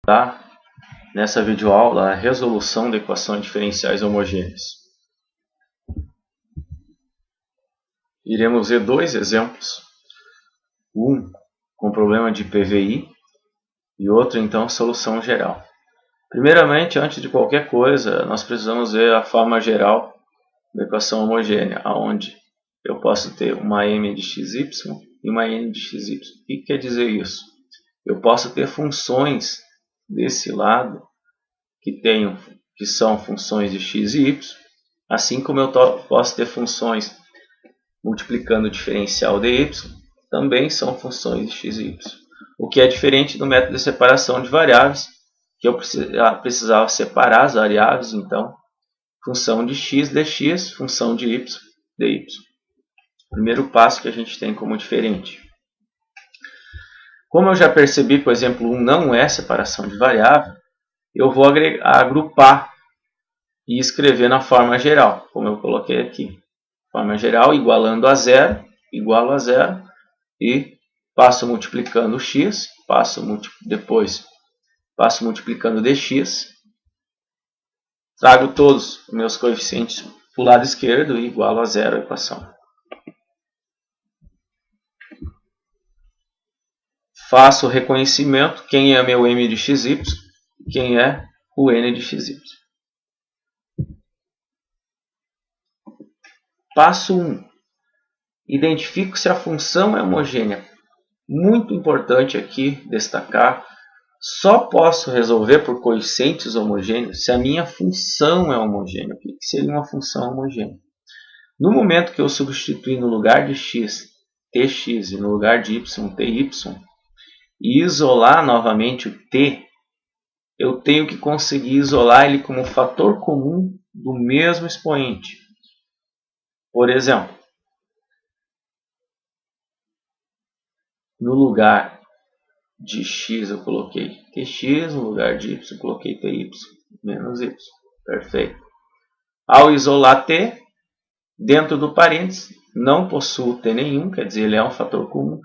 Tá? Nessa videoaula, a resolução de equações diferenciais homogêneas. Iremos ver dois exemplos. Um com problema de PVI e outro, então, solução geral. Primeiramente, antes de qualquer coisa, nós precisamos ver a forma geral da equação homogênea, onde eu posso ter uma m de xy e uma n de xy. O que quer dizer isso? Eu posso ter funções desse lado que são funções de x e y, assim como eu posso ter funções multiplicando o diferencial de y, também são funções de x e y. O que é diferente do método de separação de variáveis, que eu precisava separar as variáveis, então, função de x dx, função de y dy. Primeiro passo que a gente tem como diferente. Como eu já percebi que o exemplo 1 não é separação de variável, eu vou agrupar e escrever na forma geral, como eu coloquei aqui. Forma geral igualando a zero, igualo a zero, e passo multiplicando o x, depois passo multiplicando dx, trago todos os meus coeficientes para o lado esquerdo e igualo a zero a equação. Faço o reconhecimento, quem é meu m de xy, quem é o n de xy. Passo 1. Identifico se a função é homogênea. Muito importante aqui destacar, só posso resolver por coeficientes homogêneos se a minha função é homogênea. O que seria uma função homogênea? No momento que eu substituir no lugar de x, tx, e no lugar de y, ty, e isolar novamente o t, eu tenho que conseguir isolar ele como fator comum do mesmo expoente. Por exemplo, no lugar de x eu coloquei tx, no lugar de y eu coloquei ty menos y. Perfeito. Ao isolar t, dentro do parênteses, não possuo t nenhum, quer dizer, ele é um fator comum.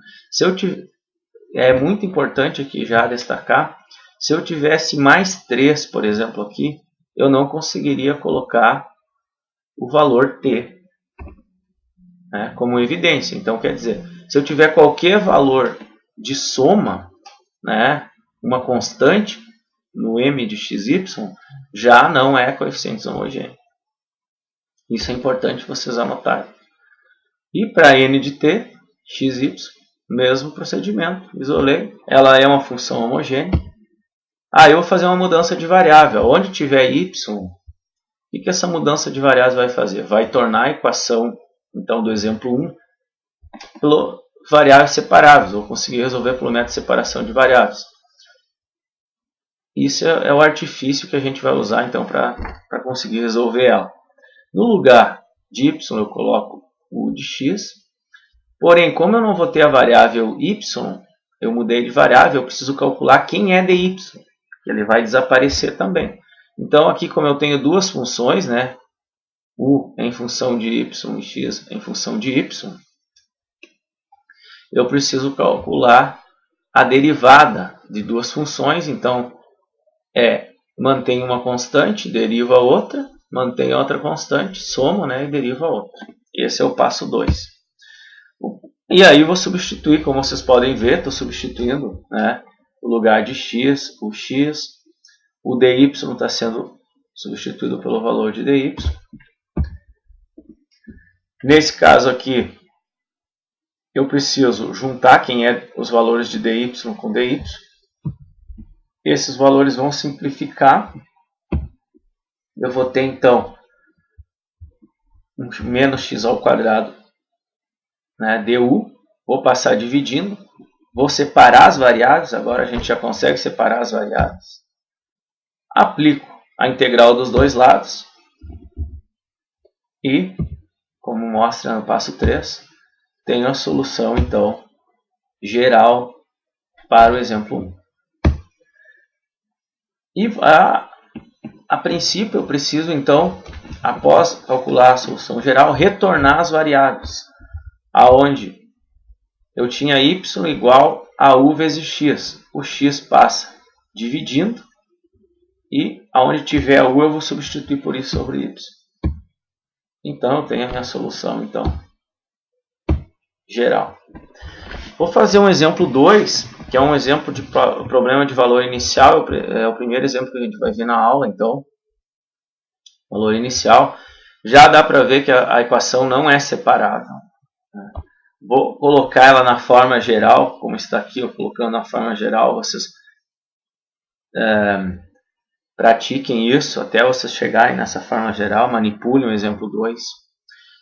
É muito importante aqui já destacar, se eu tivesse mais 3, por exemplo, aqui, eu não conseguiria colocar o valor t, né, como evidência. Então, quer dizer, se eu tiver qualquer valor de soma, né, uma constante no m de xy, já não é coeficiente homogêneo. Isso é importante vocês anotarem. E para n de t, xy, mesmo procedimento. Isolei, ela é uma função homogênea. Eu vou fazer uma mudança de variável. Onde tiver y, o que essa mudança de variável vai fazer? Vai tornar a equação, então, do exemplo 1, por variáveis separáveis. Vou conseguir resolver pelo método de separação de variáveis. Isso é o artifício que a gente vai usar, então, para conseguir resolver ela. No lugar de y, eu coloco o de x. Porém, como eu não vou ter a variável y, eu mudei de variável, eu preciso calcular quem é dy, que ele vai desaparecer também. Então, aqui, como eu tenho duas funções, né, u em função de y e x em função de y, eu preciso calcular a derivada de duas funções. Então, mantenho uma constante, deriva a outra, mantenho outra constante, somo, né, e deriva a outra. Esse é o passo 2. E aí eu vou substituir, como vocês podem ver, estou substituindo, né, o lugar de x, o dy está sendo substituído pelo valor de dy. Nesse caso aqui, eu preciso juntar quem é os valores de dy com dy. Esses valores vão simplificar. Eu vou ter, então, menos x ao quadrado, né, du. Vou passar dividindo. Vou separar as variáveis. Agora a gente já consegue separar as variáveis. Aplico a integral dos dois lados. E, como mostra no passo 3, tenho a solução, então, geral para o exemplo 1. E a princípio eu preciso, então, após calcular a solução geral, retornar as variáveis, aonde eu tinha y igual a u vezes x. O x passa dividindo. E aonde tiver U eu vou substituir por I sobre Y. Então eu tenho a minha solução então, geral. Vou fazer um exemplo 2, que é um exemplo de problema de valor inicial. É o primeiro exemplo que a gente vai ver na aula. Então, valor inicial. Já dá para ver que a equação não é separável. Vou colocar ela na forma geral, como está aqui, eu colocando na forma geral. Vocês pratiquem isso até vocês chegarem nessa forma geral, manipulem o exemplo 2.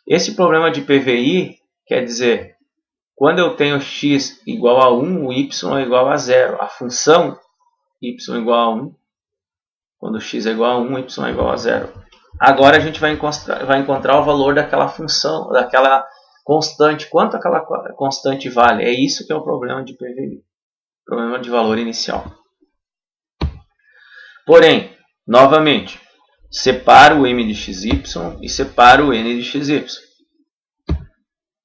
Esse problema de PVI quer dizer, quando eu tenho x igual a 1, o y é igual a 0. A função y igual a 1, quando x é igual a 1, y é igual a 0. Agora a gente vai encontrar o valor daquela função, daquela constante. Quanto aquela constante vale? É isso que é o problema de PVI, problema de valor inicial. Porém, novamente, separo o m de xy e separo o n de xy.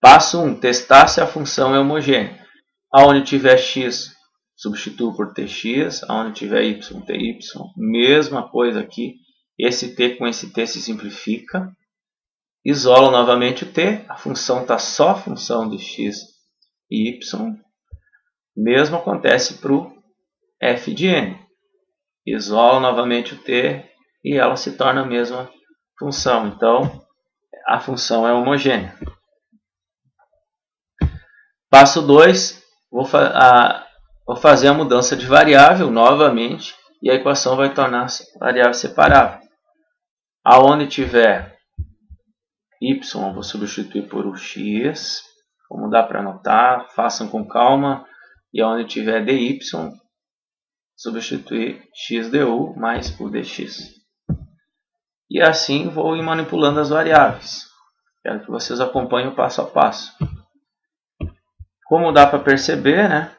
Passo 1, testar se a função é homogênea. Aonde tiver x, substituo por tx, aonde tiver y, ty. Mesma coisa aqui, esse t com esse t se simplifica. Isolo novamente o t, a função está só função de x e y. Mesmo acontece para o f de n. Isolo novamente o t e ela se torna a mesma função. Então, a função é homogênea. Passo 2, vou fazer a mudança de variável novamente e a equação vai tornar-se variável separável. Aonde tiver y, vou substituir por o x, como dá para anotar, façam com calma. E aonde tiver dy, substituir x du mais o dx. E assim vou ir manipulando as variáveis. Quero que vocês acompanhem o passo a passo. Como dá para perceber, né?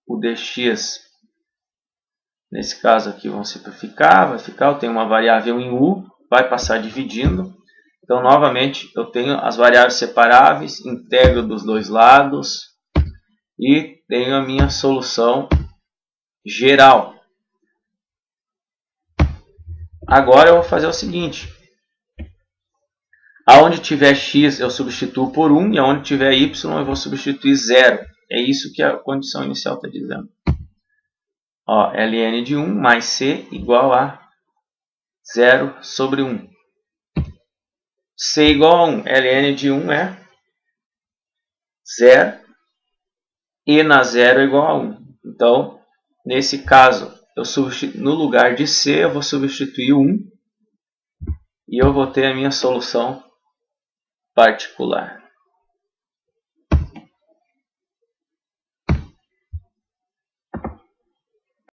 O dx, nesse caso aqui, vão simplificar. Vai ficar, eu tenho uma variável em u, vai passar dividindo. Então, novamente, eu tenho as variáveis separáveis, integro dos dois lados e tenho a minha solução geral. Agora eu vou fazer o seguinte. Aonde tiver x eu substituo por 1 e aonde tiver y eu vou substituir 0. É isso que a condição inicial está dizendo. Ó, ln de 1 mais c igual a 0 sobre 1. C igual a 1. ln de 1 é 0 e na 0 é igual a 1. Então, nesse caso, no lugar de C, eu vou substituir 1 e eu vou ter a minha solução particular.